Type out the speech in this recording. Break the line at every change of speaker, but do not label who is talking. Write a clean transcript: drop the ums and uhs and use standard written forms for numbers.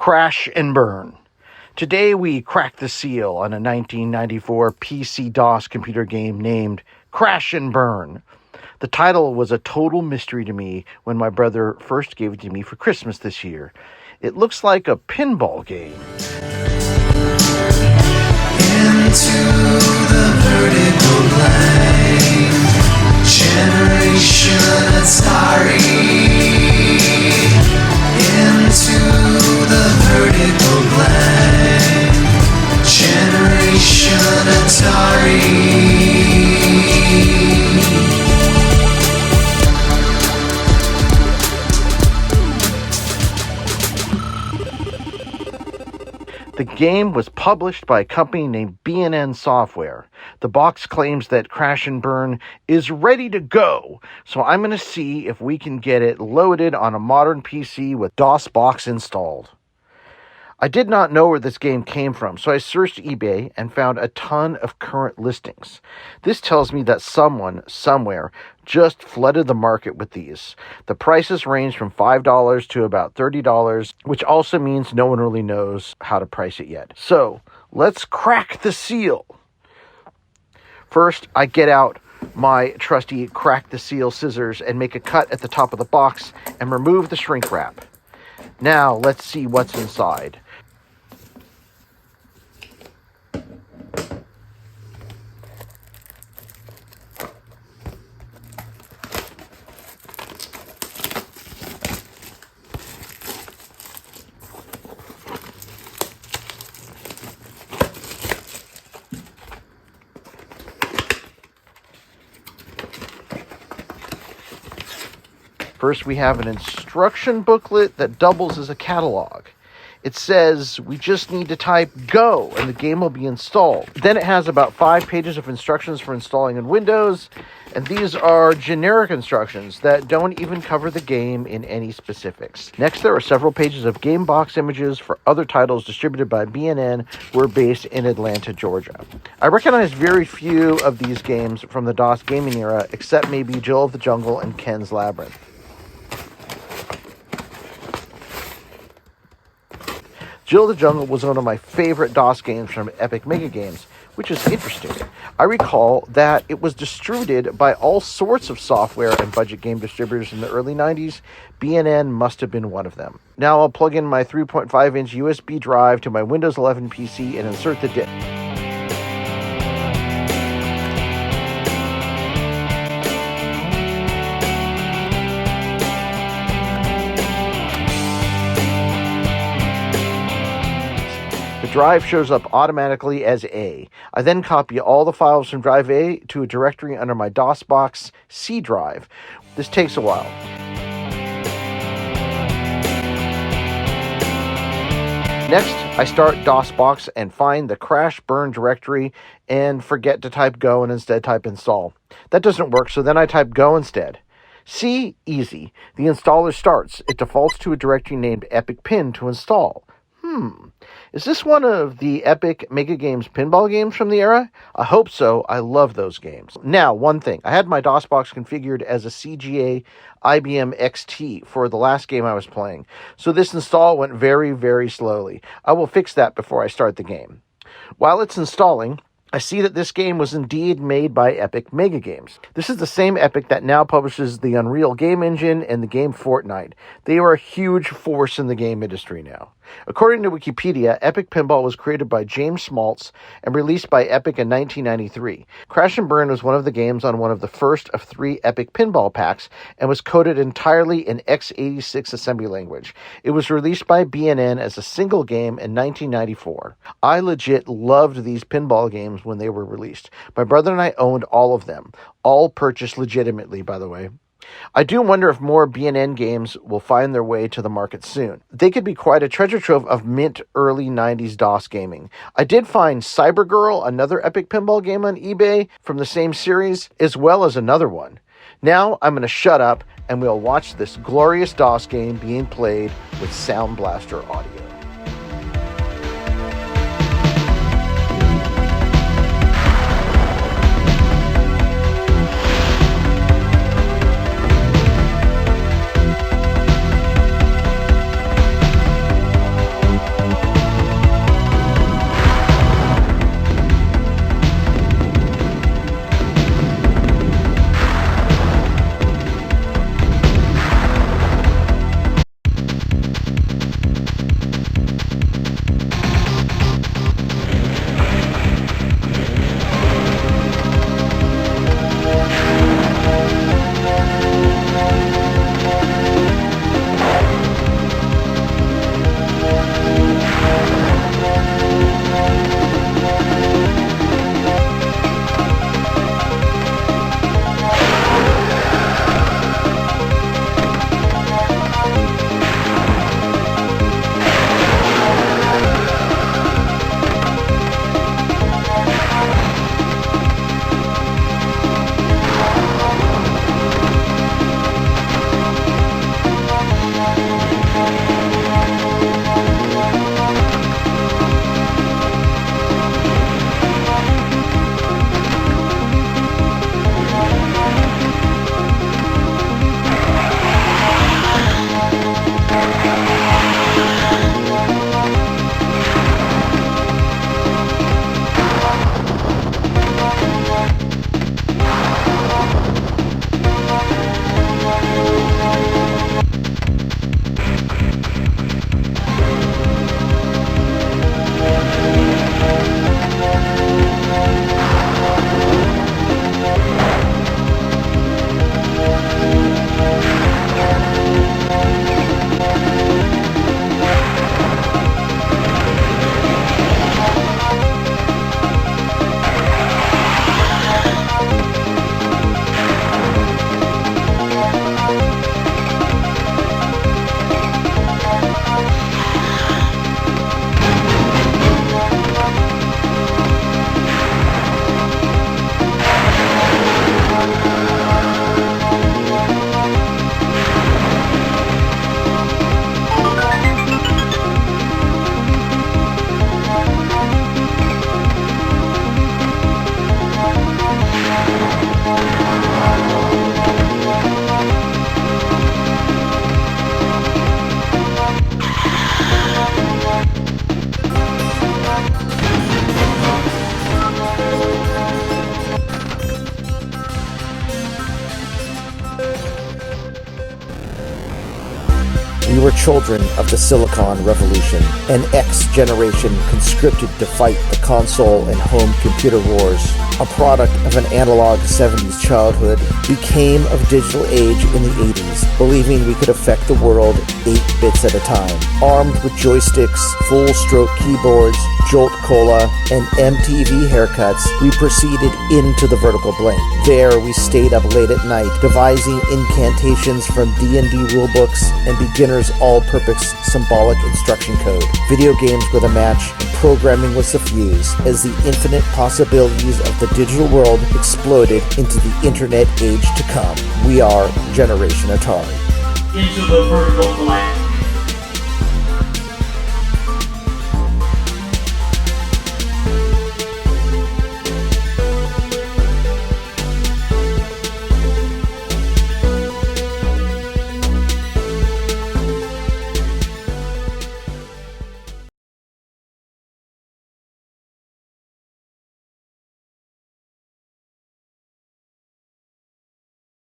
Crash and burn. Today we crack the seal on a 1994 PC-DOS computer game named Crash and Burn. The title was a total mystery to me when my brother first gave it to me for Christmas this year. It looks like a pinball game.
Into the vertical plane, generation Atari. Into the vertical plane, generation Atari.
The game was published by a company named B&N Software. The box claims that Crash and Burn is ready to go, so I'm going to see if we can get it loaded on a modern PC with DOSBox installed. I did not know where this game came from, so I searched eBay and found a ton of current listings. This tells me that someone, somewhere, just flooded the market with these. The prices range from $5 to about $30, which also means no one really knows how to price it yet. So, let's crack the seal. First, I get out my trusty crack the seal scissors and make a cut at the top of the box and remove the shrink wrap. Now, let's see what's inside. First, we have an instruction booklet that doubles as a catalog. It says we just need to type go and the game will be installed. Then it has about 5 pages of instructions for installing in Windows, and these are generic instructions that don't even cover the game in any specifics. Next, there are several pages of game box images for other titles distributed by B&N who are based in Atlanta, Georgia. I recognize very few of these games from the DOS gaming era, except maybe Jill of the Jungle and Ken's Labyrinth. Jill of the Jungle was one of my favorite DOS games from Epic Mega Games, which is interesting. I recall that it was distributed by all sorts of software and budget game distributors in the early 90s. B&N must have been one of them. Now I'll plug in my 3.5-inch USB drive to my Windows 11 PC and insert the disc. Drive shows up automatically as A. I then copy all the files from drive A to a directory under my DOSBox C drive. This takes a while. Next, I start DOSBox and find the crash burn directory and forget to type go and instead type install. That doesn't work, so then I type go instead. C, easy. The installer starts. It defaults to a directory named Epic Pin to install. Is this one of the Epic Mega Games pinball games from the era? I hope so. I love those games. Now, one thing. I had my DOSBox configured as a CGA IBM XT for the last game I was playing, so this install went very, very slowly. I will fix that before I start the game. While it's installing, I see that this game was indeed made by Epic Mega Games. This is the same Epic that now publishes the Unreal Game Engine and the game Fortnite. They are a huge force in the game industry now. According to Wikipedia, Epic Pinball was created by James Schmaltz and released by Epic in 1993. Crash and Burn was one of the games on one of the first of 3 Epic Pinball packs and was coded entirely in x86 assembly language. It was released by B&N as a single game in 1994. I legit loved these pinball games when they were released. My brother and I owned all of them, all purchased legitimately, by the way. I do wonder if more B&N games will find their way to the market soon. They could be quite a treasure trove of mint early 90s DOS gaming. I did find Cybergirl, another Epic Pinball game on eBay from the same series, as well as another one. Now I'm going to shut up and we'll watch this glorious DOS game being played with Sound Blaster audio.
children of the Silicon Revolution. An X generation conscripted to fight the console and home computer wars. A product of an analog 70s childhood, we came of digital age in the 80s, believing we could affect the world 8 bits at a time. Armed with joysticks, full-stroke keyboards, Jolt Cola, and MTV haircuts, we proceeded into the vertical blank. There, we stayed up late at night, devising incantations from D&D rulebooks and beginner's all-purpose symbolic instruction code. Video games were the match, and programming was the fuse, as the infinite possibilities of the digital world exploded into the internet age to come. We are Generation Atari.
Into the vertical blank.